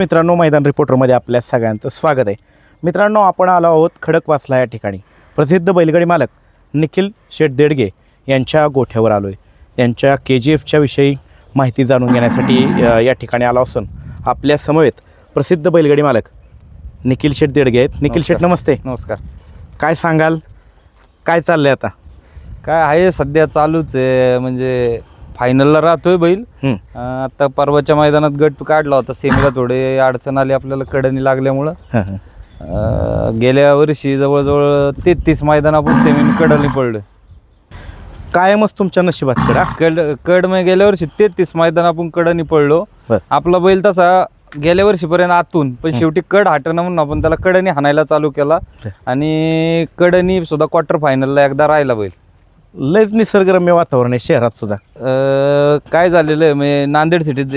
मित्रांनो, मैदान रिपोर्टरमध्ये आपल्या सगळ्यांचं स्वागत आहे. मित्रांनो, आपण आलो आहोत खडकवासला या ठिकाणी. प्रसिद्ध बैलगाडी मालक निखिल शेठ देडगे यांच्या गोठ्यावर आलो आहे. त्यांच्या KGFच्या विषयी माहिती जाणून घेण्यासाठी या ठिकाणी आलो असून आपल्या समवेत प्रसिद्ध बैलगाडी मालक निखिल शेठ देडगे आहेत. निखिल शेठ, नमस्ते. नमस्कार. काय सांगाल, काय चाललंय आता? काय आहे सध्या चालूच आहे, म्हणजे फायनलला राहतोय बैल. आता परवाच्या मैदानात गट काढला होता, सेमीला थोडे अडचण आली आपल्याला कडणी लागल्यामुळं. गेल्या वर्षी जवळजवळ 33 मैदान आपण सेमी कडणी पडलोय. कायमच तुमच्या नशिबात कड मग गेल्या वर्षी 33 मैदान आपण कडणी पडलो. आपला बैल तसा गेल्या वर्षीपर्यंत आतून, पण शेवटी कड हाटणं म्हणून आपण त्याला कडणी हाणायला चालू केला आणि कडणी सुद्धा क्वार्टर फायनलला एकदा राहिला बैल. लयच निसर्गरम्य वातावरण आहे शहरात सुद्धा. काय झालेलं आहे, म्हणजे नांदेड सिटीत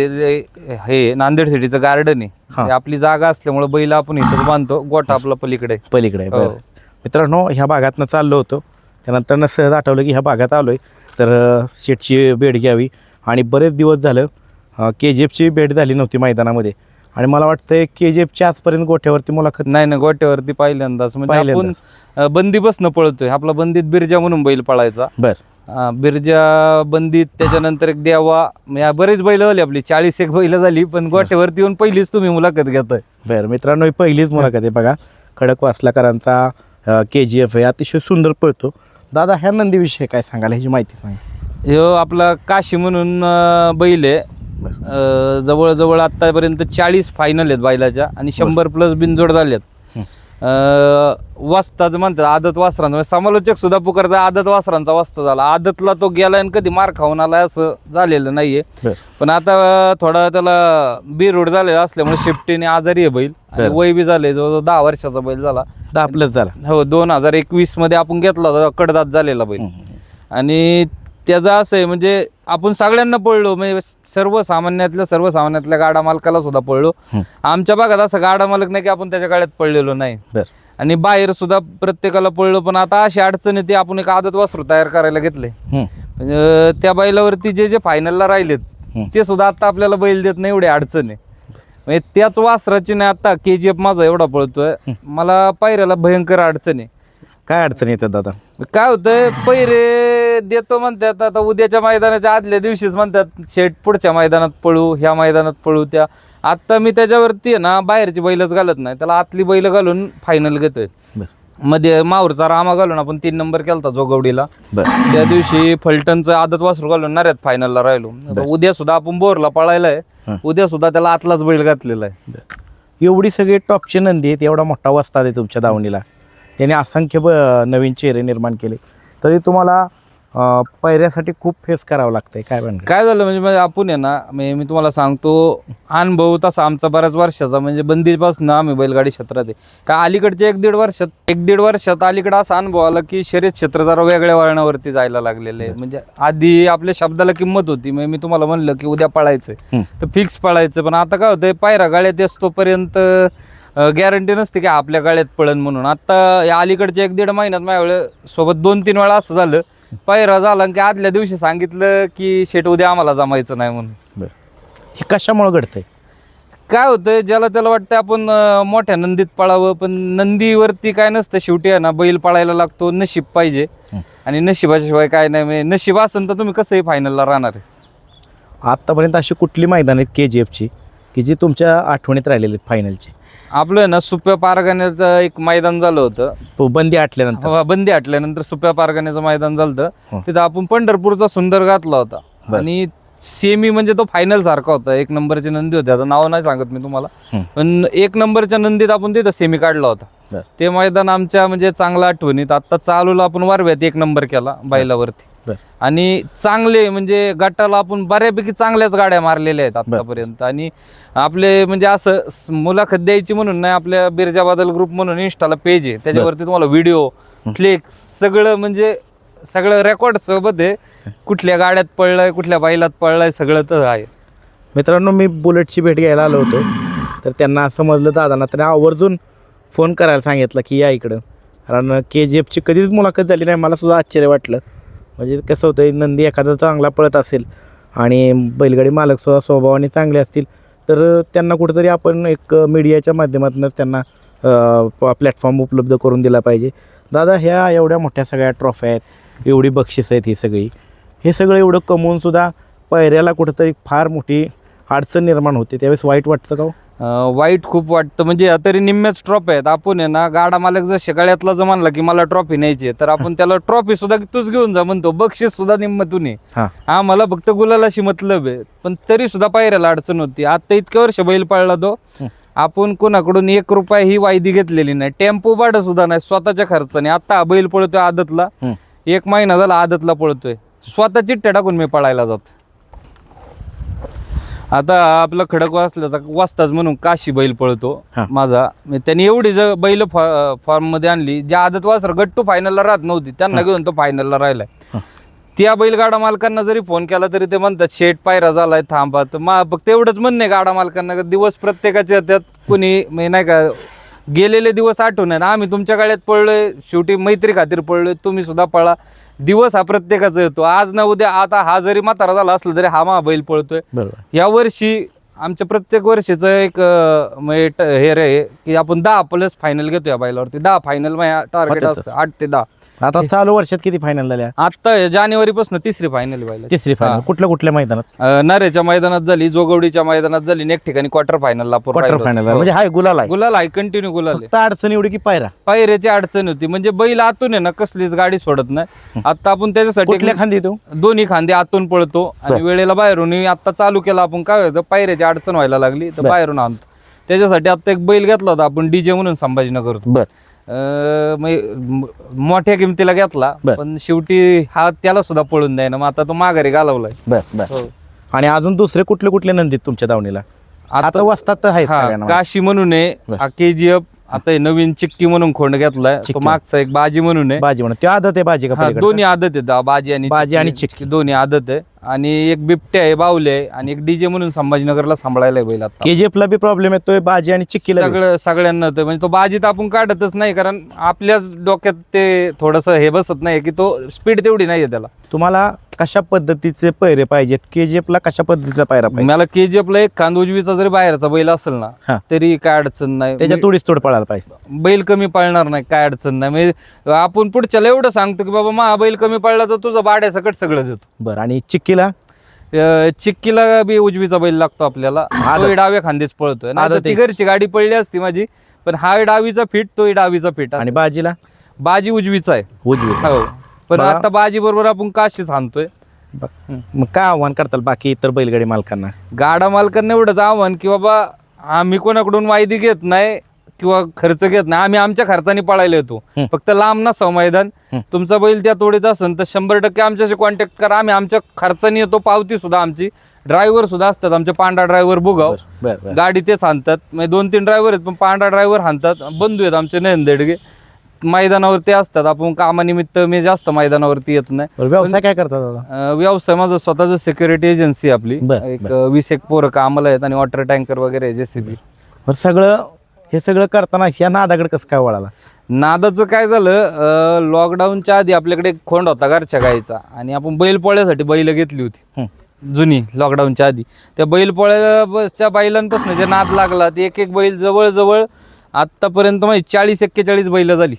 हे नांदेड सिटीचं गार्डन आहे, आपली जागा असल्यामुळे बैल आपण इथं बांधतो. गोठा आपला पलीकडे मित्रांनो, ह्या भागातनं चाललो होतो, त्यानंतर सहज आठवलं की ह्या भागात आलोय तर शेठची भेट घ्यावी. आणि बरेच दिवस झालं KGFची भेट झाली नव्हती मैदानामध्ये. आणि मला वाटतं KGFची आजपर्यंत गोठ्यावरती मुलाखत नाही ना, गोठ्यावरती पहिल्यांदाच. म्हणजे आपण बंदी बसणं पळतोय. आपला बंदीत बिरजा म्हणून बैल पळायचा. बिरजा बंदीत, त्याच्यानंतर एक देवा, बरेच बैल झाली आपली, 40 बैल झाली. पण गोठ्यावरती येऊन पहिलीच तुम्ही मुलाखत घेताय. बरं मित्रांनो, ही पहिलीच मुलाखत आहे बघा. खडकवासलाकरांचा KGF आहे, अतिशय सुंदर पळतो. दादा, ह्या नंदीविषयी काय सांगाल, ह्याची माहिती सांगा. ह्यो आपला काशी म्हणून बैल आहे. जवळजवळ आतापर्यंत 40 फायनल आहेत बैलाच्या आणि 100+ बिनजोड झाल्यात. वाजताच म्हणतात आदत वासरांचा, समालोचक सुद्धा पुकारतात आदत वासरांचा वाजता झाला. आदतला तो गेलाय आणि कधी मार खाऊन आलाय असं झालेलं नाहीये. पण आता थोडा त्याला बिरोड झालेला असल्यामुळे शेपटीने आजारी आहे बैल. वय बी झाले, जवळजवळ 10 वर्षाचा बैल झाला. 10+ झाला. हो, 2021 मध्ये आपण घेतला होता, कडदात झालेला बैल. आणि त्याचं असं आहे, म्हणजे आपण सगळ्यांना पळलो, म्हणजे सर्वसामान्यातल्या गाडा मालकाला सुद्धा पळलो. आमच्या भागात असं गाडा मालक नाही की आपण त्याच्या गाड्यात पळलेलो नाही. आणि बाहेर सुद्धा प्रत्येकाला पळलो. पण आता अशी अडचण येते, आपण एक आदत वासरू तयार करायला घेतले. म्हणजे त्या बैलावरती जे फायनलला राहिलेत ते सुद्धा आता आपल्याला बैल देत नाही, एवढी अडचण आहे. म्हणजे त्याच वासराची नाही आता KGF माझा एवढा पळतोय, मला पायऱ्याला भयंकर अडचण आहे. काय अडचण येतात दादा? काय होतंय, पैरे देतो म्हणतात, आता उद्याच्या मैदानाच्या आदल्या दिवशीच म्हणतात शेट पुढच्या मैदानात पळू, ह्या मैदानात पळू. त्या आता मी त्याच्यावरती आहे ना, बाहेरची बैलच घालत नाही, त्याला आतली बैल घालून फायनल घेतोय. मध्ये माहूरचा रामा घालून आपण 3 नंबर केलता जोगवडीला. त्या दिवशी फलटणचं आदत वासरू घालून नाऱ्यात फायनलला राहिलो. उद्या सुद्धा आपण बोरला पळायलाय, उद्या सुद्धा त्याला आतलाच बैल घातलेला आहे. एवढी सगळी टॉपचे नंदी आहेत, एवढा मोठा वस्ताद आहे तुमच्या दावणीला. त्याने असंख्य नवीन चेहरे निर्माण केले, तरी तुम्हाला पैऱ्यासाठी खूप फेस करावं लागतंय. काय झालं म्हणजे आपण आहे ना, मी तुम्हाला सांगतो, अनुभव तसा आमचा बऱ्याच वर्षाचा, म्हणजे बंदीपासून आम्ही बैलगाडी क्षेत्रात आहे. का अलीकडच्या 1-1.5 वर्षात अलीकडे असा अनुभव आला की शर्यत क्षेत्र जरा वेगळ्या वळणावरती जायला लागलेलं आहे. म्हणजे आधी आपल्या शब्दाला किंमत होती, म्हणजे मी तुम्हाला म्हणलं की उद्या पळायचंय तर फिक्स पळायचं. पण आता काय होतंय, पायरा गाड्यात असतोपर्यंत गॅरंटी नसते की आपल्या गाड्यात पळण म्हणून. आता या अलीकडच्या 1-1.5 महिन्यात माझ्या वेळे सोबत 2-3 वेळा असं झालं, पायरा झाला की आदल्या दिवशी सांगितलं की शेट उद्या आम्हाला जमायचं नाही म्हणून. हे कशामुळे घडतंय? काय होतंय, ज्याला त्याला वाटतं आपण मोठ्या नंदीत पळावं, पण नंदीवरती काय नसतं. शेवटी आहे ना, बैल पळायला लागतो, नशीब पाहिजे. आणि नशिबाच्या शिवाय काय नाही, म्हणजे नशीब असेल तर तुम्ही कसंही फायनलला राहणार आहे. आत्तापर्यंत अशी कुठली मैदान आहेत KGFची की जी तुमच्या आठवणीत राहिलेली आहेत फायनलची? आपलं ना, सुप्या पारगाण्याचं एक मैदान झालं होतं, बंदी आटल्यानंतर सुप्या पारगाण्याचं मैदान झालं होतं. तिथं आपण पंढरपूरचा सुंदर घातला होता. आणि सेमी म्हणजे तो फायनल सारखा होता. 1 नंबरची नंदी होती, आता नाव नाही सांगत मी तुम्हाला, पण 1 नंबरच्या नंदीत आपण तिथं सेमी काढला होता. ते मैदान आमच्या म्हणजे चांगला आठवणीत. आता चालूला आपण वारव्यात 1 नंबर केला बैलावरती. आणि चांगले म्हणजे गटाला आपण बऱ्यापैकी चांगल्याच गाड्या मारलेल्या आहेत आतापर्यंत. आणि आपले म्हणजे असं मुलाखत द्यायची म्हणून नाही, आपल्या बिरजा बादल ग्रुप म्हणून इंस्टाला पेज आहे, त्याच्यावरती तुम्हाला व्हिडिओ फ्लेक्स सगळं म्हणजे सगळं रेकॉर्ड सोबत आहे. कुठल्या गाड्यात पळलाय, कुठल्या बैलात पळलाय, सगळं तर आहे. मित्रांनो, मी बुलेटची भेट घ्यायला आलो होतो, तर त्यांना समजलं दादांना, त्यांनी आवर्जून फोन करायला सांगितलं की या इकडं. कारण KGFची कधीच मुलाखत झाली नाही, मला सुद्धा आश्चर्य वाटलं. म्हणजे कसं होतं, नंदी एखादा चांगला पळत असेल आणि बैलगाडी मालक सुद्धा स्वभावाने चांगले असतील तर त्यांना कुठेतरी आपण एक मीडियाच्या माध्यमातूनच त्यांना प्लॅटफॉर्म उपलब्ध करून दिला पाहिजे. दादा, ह्या एवढ्या मोठ्या सगळ्या ट्रॉफ्या आहेत, एवढी बक्षीस आहेत, ही सगळी हे सगळं एवढं कमवूनसुद्धा पायऱ्याला कुठंतरी फार मोठी अडचण निर्माण होते, त्यावेळेस वाईट वाटतं का हो? वाईट खूप वाटतं. म्हणजे तरी निम्म्याच ट्रॉफी आहेत. आपण आहे ना, गाडा मालक जर शेगाळ्यातला जर म्हणला की मला ट्रॉफी न्यायची आहे, तर आपण त्याला ट्रॉफी सुद्धा तूच घेऊन जा म्हणतो, बक्षीस सुद्धा निम्म तू ने. हा, मला फक्त गुलालाशी मतलब आहे, पण तरी सुद्धा पायऱ्याला अडचण होती. आता इतक्या वर्ष बैल पाळला तो, आपण कोणाकडून 1 रुपया ही वायदी घेतलेली नाही, टेम्पो भाडं सुद्धा नाही, स्वतःच्या खर्चाने. आता हा बैल पळतोय आदतला, 1 महिना झाला आदतला पळतोय, स्वतःची टाकून मी पळायला जातो. आता आपला खडकवासल्याचा वाजताच म्हणून काशी बैल पळतो माझा, त्यांनी एवढी जर बैल फॉर्म मध्ये आणली, ज्या आदत वासर गट्टू फायनलला राहत नव्हती त्यांना घेऊन तो फायनलला राहिलाय. त्या बैलगाडा मालकांना जरी फोन केला तरी ते म्हणतात शेट पायरा झालाय थांबा. तर फक्त एवढंच म्हणणे गाडा मालकांना, दिवस प्रत्येकाचे येतात, कोणी नाही का गेलेले दिवस आठवण आहे. आम्ही तुमच्या गाड्यात पळलोय, शेवटी मैत्री खातीर पळलोय, तुम्ही सुद्धा पळा. दिवस हा प्रत्येकाचा येतो, आज ना उद्या. आता हा जरी म्हातारा झाला असला तरी हा बैल पळतोय. या वर्षी आमच्या प्रत्येक वर्षीचं एक हे रे की आपण 10+ फायनल घेतो या बैलावरती. 10 फायनल टार्गेट असतं, 8 ते 10. आता चालू वर्षात किती फायनल झाल्या? आता जानेवारीपासून 3री फायनल व्हायला. 3री फायनल कुठल्या मैदानात? नरेच्या मैदानात झाली, जोगवडीच्या मैदानात झाली, एक ठिकाणी क्वार्टर फायनलला. क्वार्टर फायनल म्हणजे हाय गुलाल आहे, कंटिन्यू गुलाल आहे. अडचण एवढी की पायऱ्याची अडचण होती. म्हणजे बैल आतून आहे ना, कसलीच गाडी सोडत नाही. आता आपण त्याच्यासाठी कुठल्या खांदी तो? दोन्ही खांदे आतून पळतो आणि वेळेला बाहेरून. आता चालू केला आपण, काय होतं पायऱ्याची अडचण व्हायला लागली तर बाहेरून आणतो. त्याच्यासाठी आता एक बैल घेतला होता आपण, डीजे म्हणून संभाजीनगर. मोठ्या किमतीला घेतला, पण शेवटी हा त्याला सुद्धा पळून द्यायना, मग आता तो माघारी घालवलाय. आणि अजून दुसरे कुठले नंदी तुमच्या दावणीला? आता वस्तात काशी म्हणून आहे, KGF. आता नवीन चिक्की म्हणून खोंड घेतलाय, तो मागचा एक बाजी म्हणून आहे. बाजी म्हणून आदत आहे, बाजी का? दोन्ही आदत आहे, बाजी आणि चिक्की दोन्ही आदत आहे. आणि एक बिबट्या आहे, बावले आहे, आणि एक डीजे म्हणून संभाजीनगरला सांभाळायला बैल. आता KGF ला बी प्रॉब्लेम येतोय, बाजी आणि चिक्कीला सगळ्यांना होतोय. म्हणजे तो बाजीत आपण काढतच नाही, कारण आपल्याच डोक्यात ते थोडस हे बसत नाही की तो स्पीड तेवढी नाहीये त्याला. तुम्हाला कशा पद्धतीचे पैरे पाहिजेत? KGF ला कशा पद्धतीचा पायरा पाहिजे? मला KGF ला एक खांद उजवीचा जरी बाहेरचा बैल असेल ना तरी काय अडचण नाही, त्याच्या तोडीस तोड पळायला पाहिजे. बैल कमी पळणार नाही, काय अडचण नाही. म्हणजे आपण पुढच्याला एवढं सांगतो की बाबा मा बैल कमी पळला तर तुझं भाड्यासकट सगळं देतो. बरं, आणि चिक्कीला? चिक्कीला बी उजवीचा बैल लागतो आपल्याला, तो डाव्या खांदेच पळतोय. ती घरची गाडी पडली असती माझी, पण हा डावीचा फिट, तो डावीचा फिट. आणि बाजीला? बाजी उजवीचा आहे. हो, पण आता बाजी बरोबर आपण काशीच आणतोय. मग काय आव्हान करताल बाकी इतर बैलगाडी मालकांना? गाडा मालकांना एवढंच आव्हान की बाबा आम्ही कोणाकडून वायदी घेत नाही किंवा खर्च घेत नाही, आम्ही आमच्या खर्चाने पळायला येतो. फक्त लांब नसावं मैदान. तुमचा बैल त्या तोडीत असेल तर 100% आमच्याशी कॉन्टॅक्ट करा, आम्ही आमच्या खर्चाने येतो. पावती सुद्धा आमची, ड्रायव्हर सुद्धा असतात आमचे, पांढरा ड्रायव्हर बुगाव, गाडी तेच आणतात. म्हणजे 2-3 ड्रायव्हर आहेत, पण पांढरा ड्रायव्हर आणतात. बंधू आहेत आमचे नयनदेडगे, मैदानावरती असतात. आपण कामानिमित्त मी जास्त मैदानावरती येत नाही. व्यवसाय काय करतात? व्यवसाय माझा स्वतःच सिक्युरिटी एजन्सी आपली, एक 20 एक पोरं कामाला आहेत, आणि वॉटर टँकर वगैरे, JCB. हे सगळं करताना ह्या नादाकडे कसं काय वळाला? नादाचं काय झालं, लॉकडाऊनच्या आधी आपल्याकडे एक खोंड होता घरच्या गाईचा, आणि आपण बैलपोळ्यासाठी बैल घेतली होती जुनी, लॉकडाऊनच्या आधी. त्या बैलपोळ्याच्या बैलांपासून जे नाद लागला, ते एक एक बैल जवळ आतापर्यंत 40-41 बैल झाली.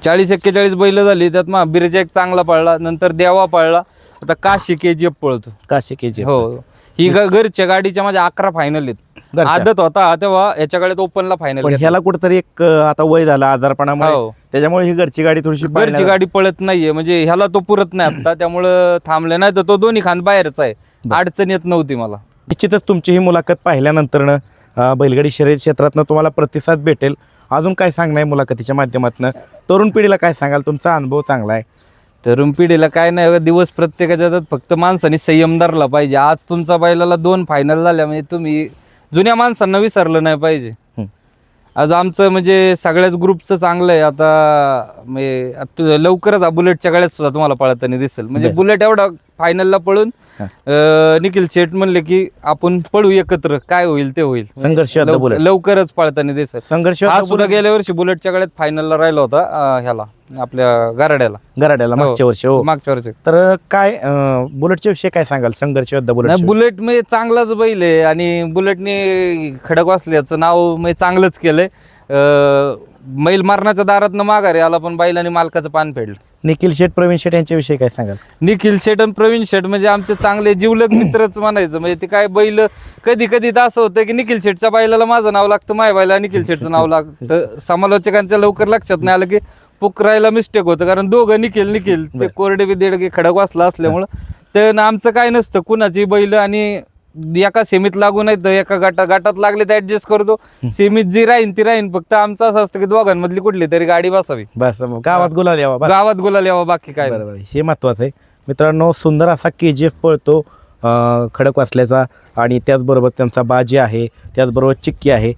40-41 बैल झाली. त्यात मग बिरजा एक चांगला पळला, नंतर देवा पळला, आता काशी KGF पळतो. काशी KGF, हो. ही घरच्या गाडीच्या माझ्या 11 फायनल आहेत. आदत होता तेव्हा याच्या गाडीत ओपनला फायनल. ह्याला कुठेतरी एक आता वय झालं आजारपणामुळे, त्याच्यामुळे ही घरची गाडी थोडीशी घरची गाडी पळत नाहीये. म्हणजे ह्याला तो पुरत नाही आता, त्यामुळं थांबले. नाही तर तो दोन्ही खांद बाहेरचा आहे, अडचण येत नव्हती मला. निश्चितच तुमची ही मुलाखत पाहिल्यानंतर बैलगाडी शर्यत क्षेत्रातनं तुम्हाला प्रतिसाद भेटेल. अजून काय सांगणार मुलाखतीच्या माध्यमातून? तरुण पिढीला काय सांगाल? तुमचा अनुभव चांगला आहे. तरुण पिढीला काय नाही, दिवस प्रत्येकाच्या जातात, फक्त माणसाने संयम धरला पाहिजे. आज तुमच्या बैलाला 2 फायनल झाल्या, म्हणजे तुम्ही जुन्या माणसांना विसरलं नाही पाहिजे. आज आमचं म्हणजे सगळ्याच ग्रुपचं चांगलं आहे. आता म्हणजे लवकरच हा बुलेटच्या गाड्यात सुद्धा तुम्हाला पळताना दिसेल. म्हणजे बुलेट एवढा फायनलला पळून निखिल शेठ म्हणले की आपण पळू एकत्र, काय होईल ते होईल. संघर्ष योद्धा बुलेट. लवकरच पळताना दिसत. संघर्ष हा योद्धा सुद्धा गेल्या वर्षी बुलेटच्या गळ्यात फायनलला राहिला होता, ह्याला आपल्या गराड्याला गराड्याला मागच्या वर्षी. हो. मागच्या वर्षी. तर काय बुलेटच्या विषयी काय सांगाल? संघर्ष योद्धा बुलेट. बुलेट म्हणजे चांगलाच बैल आहे आणि बुलेटने खडकवासल्याचं नाव म्हणजे चांगलंच केलंय. मैल मारण्याच्या दारातनं माघारी आला, पण बैलाने मालकाचं पान फेडलं. निखिल शेठ, प्रवीण शेठ यांच्याविषयी काय सांगाल? निखिल शेठ आणि प्रवीण शेठ म्हणजे आमचे चांगले जिवलग मित्रच म्हणायचं. म्हणजे ते काय बैल कधी कधी तर असं होतं की निखिल शेठच्या बैलाला माझं नाव लागतं, माझ्या बैला निखिल शेठचं नाव लागतं. समालोचकांच्या लवकर लक्षात नाही आलं की पुकरायला मिस्टेक होतं, कारण दोघं निखिल ते कोरडे बी देडगे खडकवासला असल्यामुळं. तर आमचं काय नसतं, कुणाची बैल आणि एका सेमीत लागू नाही तर एका गटात लागले तर ऍडजस्ट करतो. सेमीत जी राहीन ती राहीन. फक्त आमचं असं असतं की दोघांमधली कुठली तरी गाडी बसावी, बस गावात गुलाल यावा, बस. गावात गुलाल यावा, बाकी काय. बरोबर, हे महत्वाचं आहे मित्रांनो. सुंदर असा KGF पळतो खडकवासल्याचा, आणि त्याचबरोबर त्यांचा बाजी आहे, त्याचबरोबर चिक्की आहे.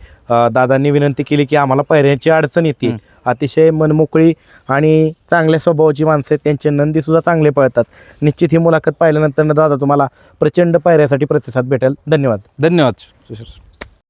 दादांनी विनंती केली की आम्हाला पायऱ्याची अडचण येते. अतिशय मनमोकळी आणि चांगल्या स्वभावाची माणसं आहेत, त्यांचे नंदी सुद्धा चांगले पळतात. निश्चित ही मुलाखत पाहिल्यानंतर दादा तुम्हाला प्रचंड पायऱ्यासाठी प्रतिसाद भेटेल. धन्यवाद. धन्यवाद.